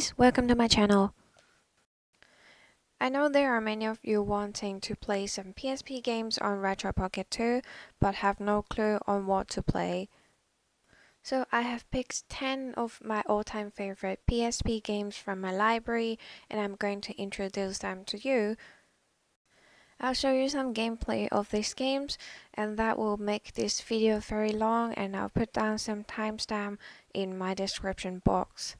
guys, welcome to my channel. I know there are many of you wanting to play some PSP games on Retroid Pocket 2, but have no clue on what to play. So I have picked 10 of my all-time favorite PSP games from my library, and I'm going to introduce them to you. I'll show you some gameplay of these games, and that will make this video very long, and I'll put down some timestamp in my description box.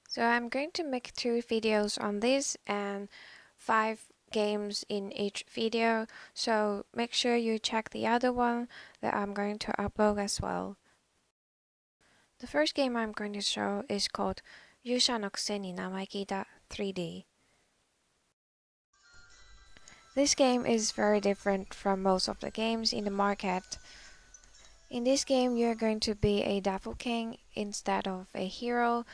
So I'm going to make 2 videos on this and 5 games in each video, so make sure you check the other one that I'm going to upload as well. The first game I'm going to show is called Yuusha no kuseni namaikida 3D. This game is very different from most of the games in the market. In this game, you're going to be a devil king instead of a hero,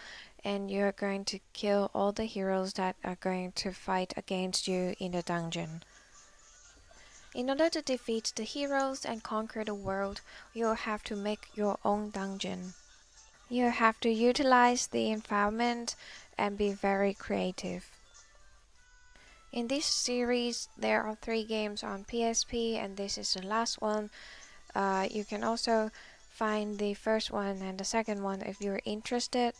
and you're going to kill all the heroes that are going to fight against you in the dungeon. In order to defeat the heroes and conquer the world, you'll have to make your own dungeon. You have to utilize the environment and be very creative. In this series, there are 3 games on PSP, and this is the last one. You can also find the first one and the second one if you're interested.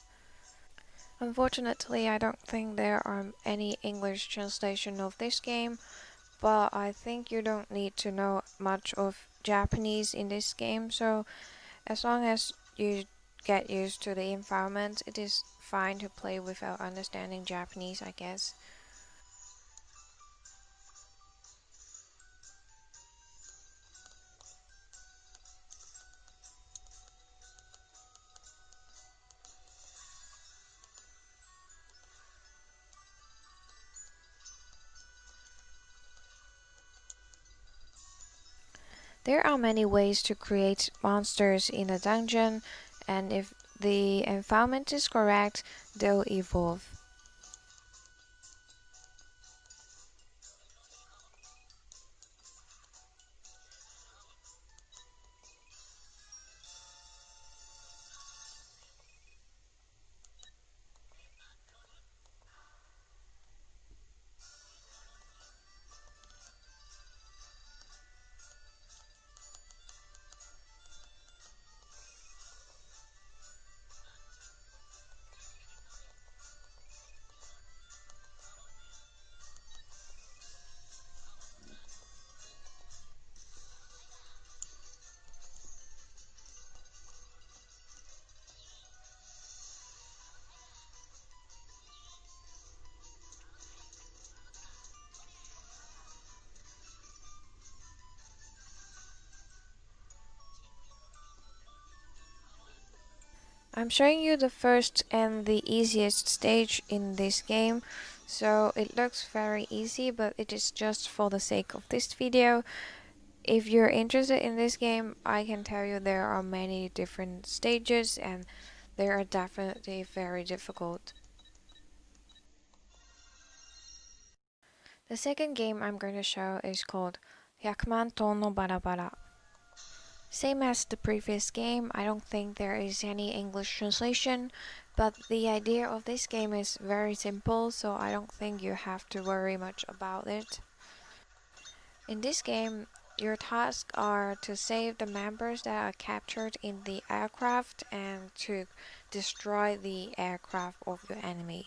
Unfortunately, I don't think there are any English translation of this game, but I think you don't need to know much of Japanese in this game, so as long as you get used to the environment, it is fine to play without understanding Japanese, I guess. There are many ways to create monsters in a dungeon, and if the environment is correct, they'll evolve. I'm showing you the first and the easiest stage in this game, so it looks very easy, but it is just for the sake of this video. If you're interested in this game, I can tell you there are many different stages and they are definitely very difficult. The second game I'm going to show is called 100万tonn no barabara. Same as the previous game, I don't think there is any English translation, but the idea of this game is very simple, so I don't think you have to worry much about it. In this game, your tasks are to save the members that are captured in the aircraft and to destroy the aircraft of your enemy.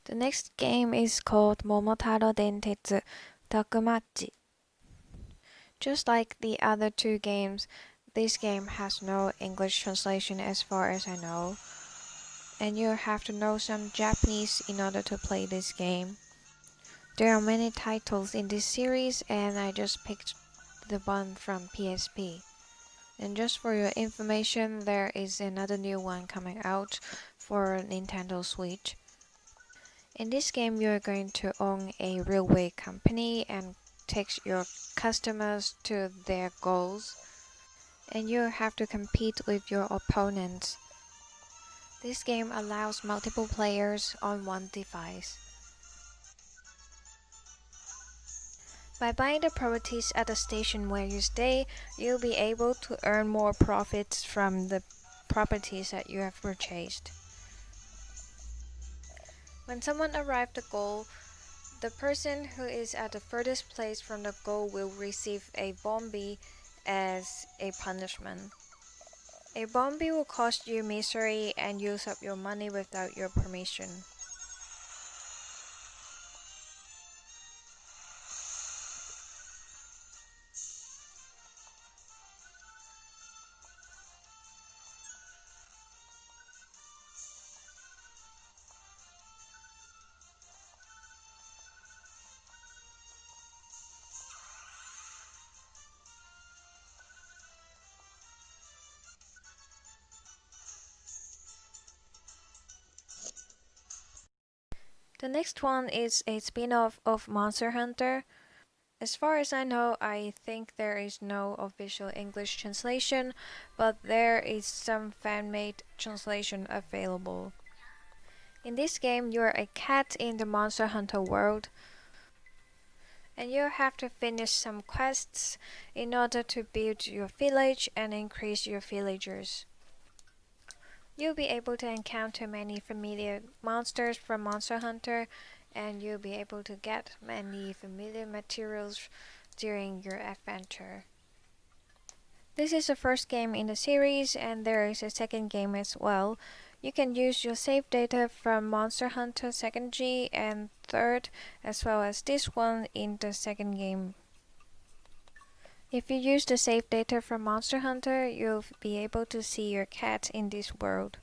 The next game is called Momotaro Dentetsu Takumachi. Just like the other two games, this game has no English translation as far as I know, and you have to know some Japanese in order to play this game. There are many titles in this series, and I just picked the one from PSP. And just for your information, there is another new one coming out for Nintendo Switch. In this game, you're going to own a railway company and take your customers to their goals, and you have to compete with your opponents. This game allows multiple players on one device. By buying the properties at the station where you stay, you'll be able to earn more profits from the properties that you have purchased. When someone arrives at the goal, the person who is at the furthest place from the goal will receive a bombi as a punishment. A bombi will cost you misery and use up your money without your permission. The next one is a spin-off of Monster Hunter. As far as I know, I think there is no official English translation, but there is some fan-made translation available. In this game, you're a cat in the Monster Hunter world, and you have to finish some quests in order to build your village and increase your villagers. You'll be able to encounter many familiar monsters from Monster Hunter, and you'll be able to get many familiar materials during your adventure. This is the first game in the series, and there is a second game as well. You can use your save data from Monster Hunter 2nd G and 3rd, as well as this one in the second game. If you use the save data from Monster Hunter, you'll be able to see your cat in this world.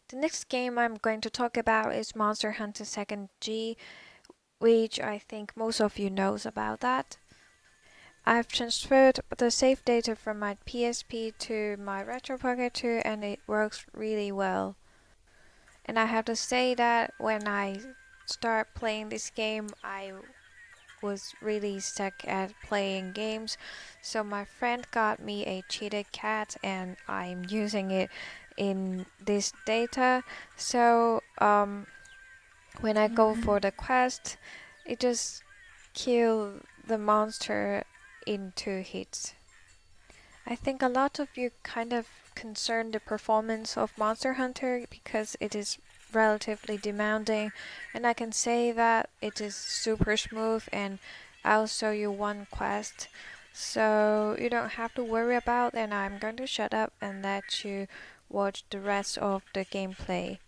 The next game I'm going to talk about is Monster Hunter 2nd G, which I think most of you knows about that. I've transferred the save data from my PSP to my Retroid Pocket 2 and it works really well. And I have to say that when I start playing this game, I was really stuck at playing games. So my friend got me a cheated cat and I'm using it in this data. So when I go for the quest, it just kill the monster in 2 hits. I think a lot of you kind of concern the performance of Monster Hunter because it is relatively demanding, and I can say that it is super smooth, and I'll show you one quest so you don't have to worry about, and I'm going to shut up and let you watch the rest of the gameplay.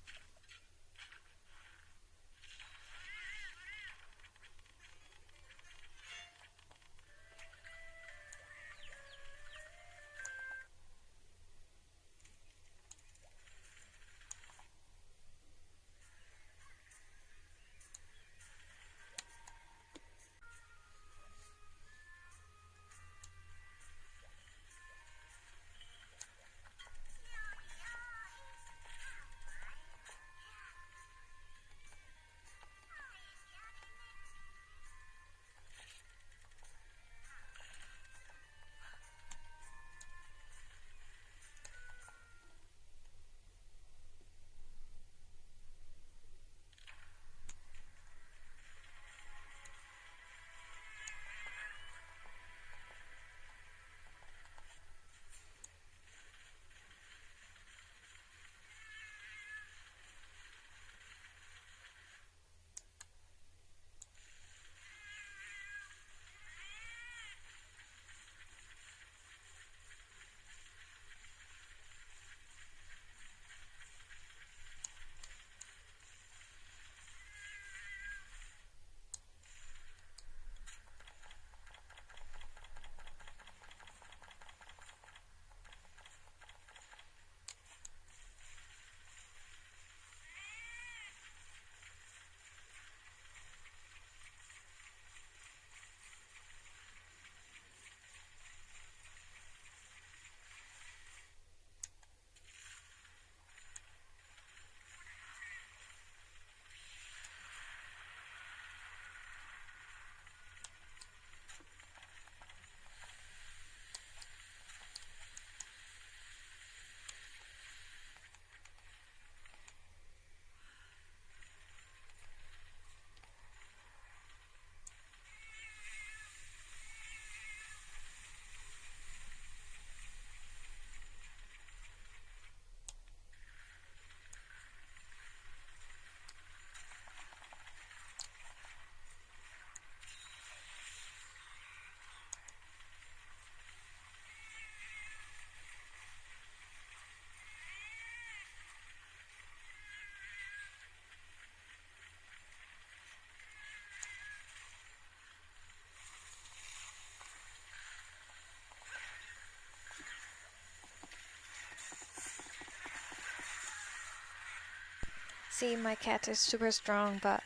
See, my cat is super strong, but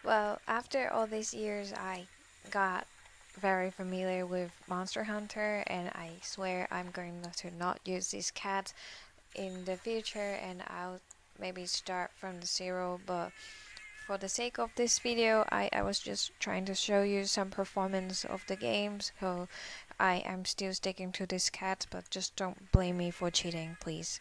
well, after all these years, I got very familiar with Monster Hunter, and I swear I'm going to not use this cat in the future, and I'll maybe start from the zero. But for the sake of this video, I was just trying to show you some performance of the games, so I am still sticking to this cat, but just don't blame me for cheating, please.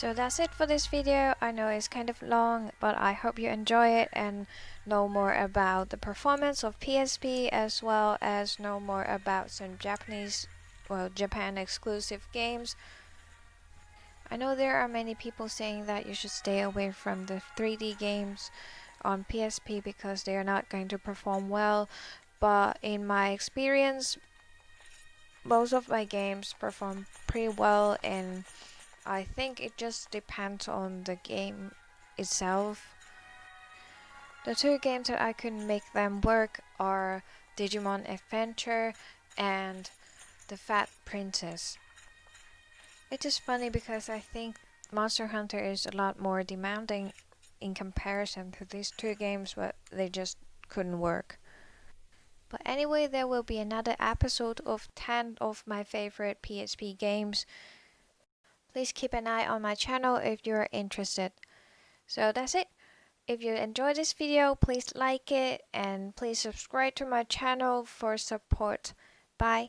So that's it for this video. I know it's kind of long, but I hope you enjoy it and know more about the performance of PSP, as well as know more about some Japan exclusive games. I know there are many people saying that you should stay away from the 3D games on PSP because they are not going to perform well, but in my experience, most of my games perform pretty well, and I think it just depends on the game itself. The two games that I could make them work are Digimon Adventure and The Fat Princess. It is funny because I think Monster Hunter is a lot more demanding in comparison to these two games, but they just couldn't work. But anyway, there will be another episode of 10 of my favorite PSP games. Please keep an eye on my channel if you're interested. So that's it. If you enjoyed this video, please like it and please subscribe to my channel for support. Bye.